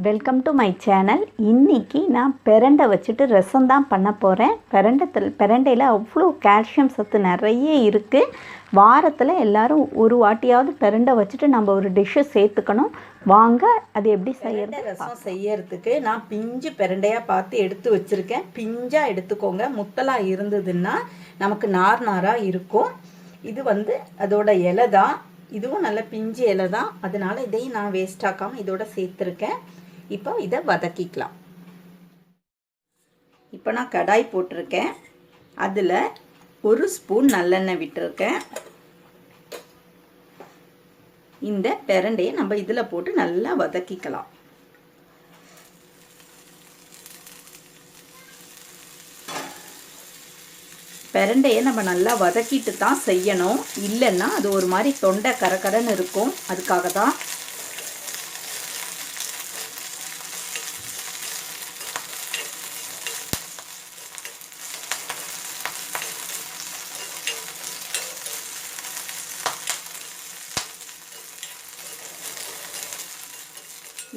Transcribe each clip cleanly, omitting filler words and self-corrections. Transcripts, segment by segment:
Welcome to my channel. இன்றைக்கி நான் பிரண்டை வச்சுட்டு ரசம் தான் பண்ண போகிறேன். பிரண்டையில் அவ்வளோ கால்சியம் சத்து நிறைய இருக்குது. வாரத்தில் எல்லோரும் ஒரு வாட்டியாவது பிரண்டை வச்சுட்டு நம்ம ஒரு டிஷ்ஷை சேர்த்துக்கணும். வாங்க அது எப்படி செய்யறது. ரசம் செய்யறதுக்கு நான் பிஞ்சு பிரண்டையாக பார்த்து எடுத்து வச்சுருக்கேன். பிஞ்சாக எடுத்துக்கோங்க. முத்தலாக இருந்ததுன்னா நமக்கு நார் நாராக இருக்கும். இது அதோட இலை தான். இதுவும் நல்ல பிஞ்சு இலை தான். அதனால இதையும் நான் வேஸ்ட் ஆக்காமல் இதோட சேர்த்துருக்கேன். இப்போ இதை வதக்கிக்கலாம். இப்போ நான் கடாய் போட்டிருக்கேன். அதில் ஒரு ஸ்பூன் நல்லெண்ணெய் விட்டுருக்கேன். இந்த பிரண்டையை நம்ம இதில் போட்டு நல்லா வதக்கிக்கலாம். பிரண்டையை நம்ம நல்லா வதக்கிட்டு தான் செய்யணும். இல்லைன்னா அது ஒரு மாதிரி தொண்டை கரகரன்னு இருக்கும். அதுக்காக தான்.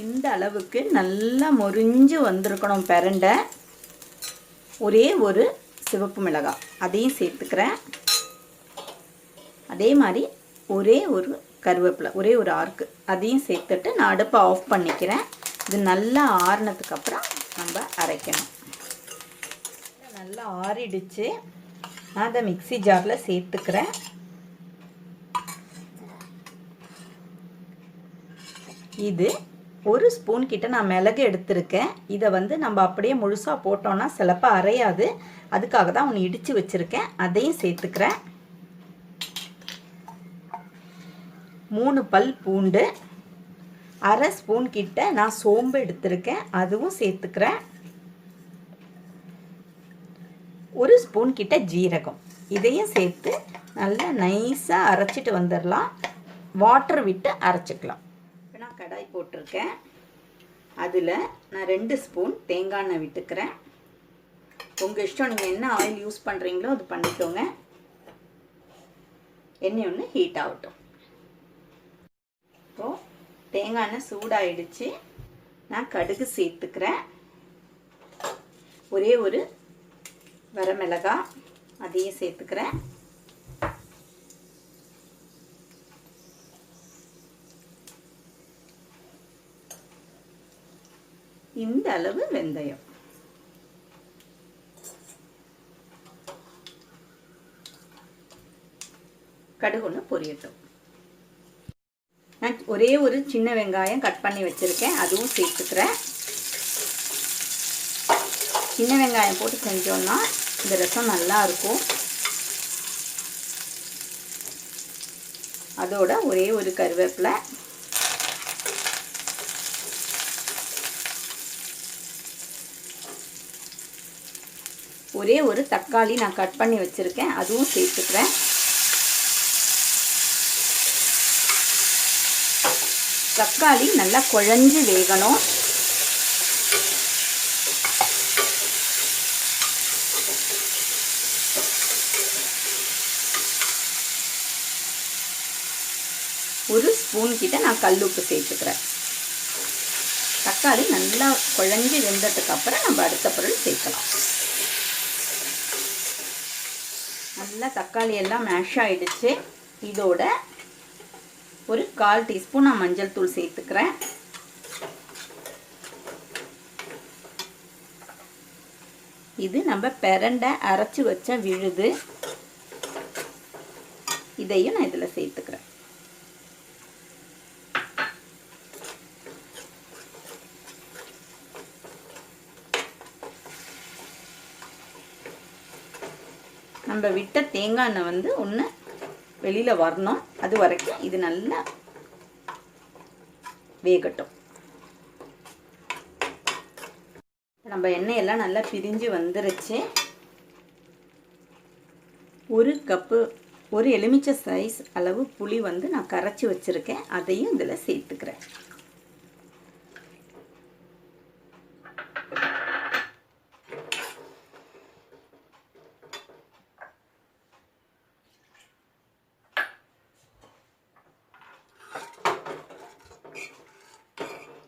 இந்த அளவுக்கு நல்லா மொரிஞ்சு வந்திருக்கணும் பிரண்டை. ஒரே ஒரு சிவப்பு மிளகாய் அதையும் சேர்த்துக்கிறேன். அதே மாதிரி ஒரே ஒரு கருவேப்பிலை, ஒரே ஒரு ஆர்க்கு அதையும் சேர்த்துட்டு நான் அடுப்பை ஆஃப் பண்ணிக்கிறேன். இது நல்லா ஆறினதுக்கு அப்புறம் நம்ம அரைக்கணும். நல்லா ஆறிடுச்சு. நான் அதை மிக்ஸி ஜாரில் சேர்த்துக்கிறேன். இது ஒரு ஸ்பூன் கிட்ட நான் மிளகு எடுத்திருக்கேன். இதை நம்ம அப்படியே முழுசாக போட்டோன்னா சிலப்பா அரையாது. அதுக்காக தான் ஒன்று இடித்து வச்சுருக்கேன். அதையும் சேர்த்துக்கிறேன். 3 பல் பூண்டு, அரை ஸ்பூன் கிட்ட நான் சோம்பு எடுத்திருக்கேன். அதுவும் சேர்த்துக்கிறேன். 1 ஸ்பூன் கிட்ட ஜீரகம், இதையும் சேர்த்து நல்லா நைஸாக அரைச்சிட்டு வந்துடலாம். வாட்டர் விட்டு அரைச்சிக்கலாம். இப்போ நான் கடாய் போட்டிருக்கேன். அதில் நான் 2 ஸ்பூன் தேங்காய் எண்ணெய் விட்டுக்கிறேன். உங்கள் இஷ்டம், நீங்கள் என்ன ஆயில் யூஸ் பண்ணுறீங்களோ அது பண்ணிக்கோங்க. எண்ணெய் ஒன்று ஹீட் ஆகட்டும். இப்போது தேங்காய் எண்ணெய் சூடாகிடுச்சு. நான் கடுகு சேர்த்துக்கிறேன். ஒரே ஒரு வரமிளகாய் அதையும் சேர்த்துக்கிறேன். இந்த அளவு வெந்தயம். கடுகு ஒன்று பொரியட்டும். நான் ஒரே ஒரு சின்ன வெங்காயம் கட் பண்ணி வச்சுருக்கேன். அதுவும் சேர்த்துக்கிறேன். சின்ன வெங்காயம் போட்டு செஞ்சோன்னா இந்த ரசம் நல்லா இருக்கும். அதோட ஒரே ஒரு கருவேப்பிலை, ஒரே ஒரு தக்காளி நான் கட் பண்ணி வச்சுருக்கேன். அதுவும் சேர்த்துக்கிறேன். தக்காளி நல்லா குழஞ்சு வேகணும். ஒரு ஸ்பூன் கிட்ட நான் கல்லுப்பு சேர்த்துக்கிறேன். தக்காளி நல்லா குழஞ்சு வெந்ததுக்கு அப்புறம் நம்ம அடுத்த பொருள் சேர்க்கலாம். நல்லா தக்காளி எல்லாம் மேஷ் ஆகிடுச்சு. இதோட ஒரு 1/4 டீஸ்பூன் நான் மஞ்சள் தூள் சேர்த்துக்கிறேன். இது நம்ம பிரண்டை அரைச்சி வச்ச விழுது. இதையும் நான் இதில் சேர்த்துக்கிறேன். நம்ம விட்ட தேங்காய் எண்ணெய் ஒன்று வெளியில் வரணும். அது வரைக்கும் இது நல்லா வேகட்டும். நம்ம எண்ணெயெல்லாம் நல்லா பிரிஞ்சு வந்துருச்சு. ஒரு கப்பு, ஒரு எலுமிச்சை சைஸ் அளவு புளி நான் கரைச்சி வச்சுருக்கேன். அதையும் இதில் சேர்த்துக்கிறேன்.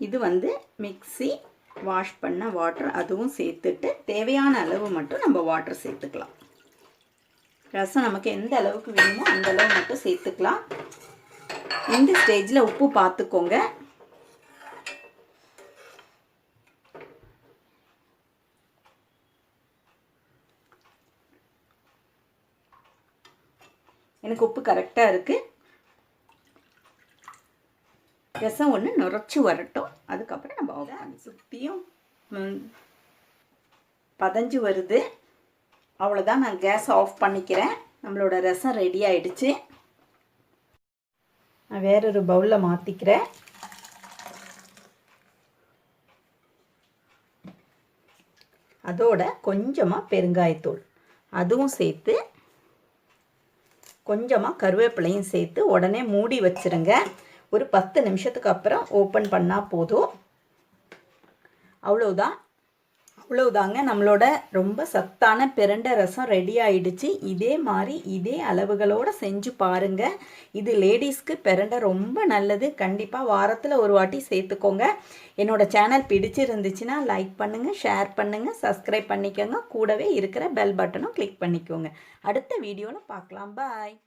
இது வந்து மிக்ஸி வாஷ் பண்ண வாட்டர், அதுவும் சேர்த்துட்டு தேவையான அளவு மட்டும் நம்ம வாட்டர் சேர்த்துக்கலாம். ரசம் நமக்கு எந்த அளவுக்கு வேணுமோ அந்த அளவு மட்டும் சேர்த்துக்கலாம். இந்த ஸ்டேஜில் உப்பு பார்த்துக்கோங்க. எனக்கு உப்பு கரெக்டாக இருக்குது. ரசம் ஒன்று நுரைச்சி வரட்டும், அதுக்கப்புறம் நம்ம ஆஃப் பண்ணி சுற்றியும் பதஞ்சு வருது. அவ்வளோதான், நான் கேஸ் ஆஃப் பண்ணிக்கிறேன். நம்மளோட ரசம் ரெடி ஆயிடுச்சு. நான் வேறொரு பவுலில் மாற்றிக்கிறேன். அதோட கொஞ்சமாக பெருங்காயத்தூள் அதுவும் சேர்த்து, கொஞ்சமாக கருவேப்பிலையும் சேர்த்து உடனே மூடி வச்சுருங்க. ஒரு 10 நிமிஷத்துக்கு அப்புறம் ஓப்பன் பண்ணால் போதும். அவ்வளவுதாங்க, நம்மளோட ரொம்ப சத்தான பிரண்டை ரசம் ரெடி ஆயிடுச்சு. இதே மாதிரி இதே அளவுகளோடு செஞ்சு பாருங்கள். இது லேடிஸ்க்கு பிரண்டை ரொம்ப நல்லது. கண்டிப்பாக வாரத்தில் ஒரு வாட்டி சேர்த்துக்கோங்க. என்னோட சேனல் பிடிச்சிருந்துச்சுன்னா லைக் பண்ணுங்கள், ஷேர் பண்ணுங்கள், சப்ஸ்கிரைப் பண்ணிக்கோங்க. கூடவே இருக்கிற பெல் பட்டனும் கிளிக் பண்ணிக்கோங்க. அடுத்த வீடியோவில் பார்க்கலாம். பாய்.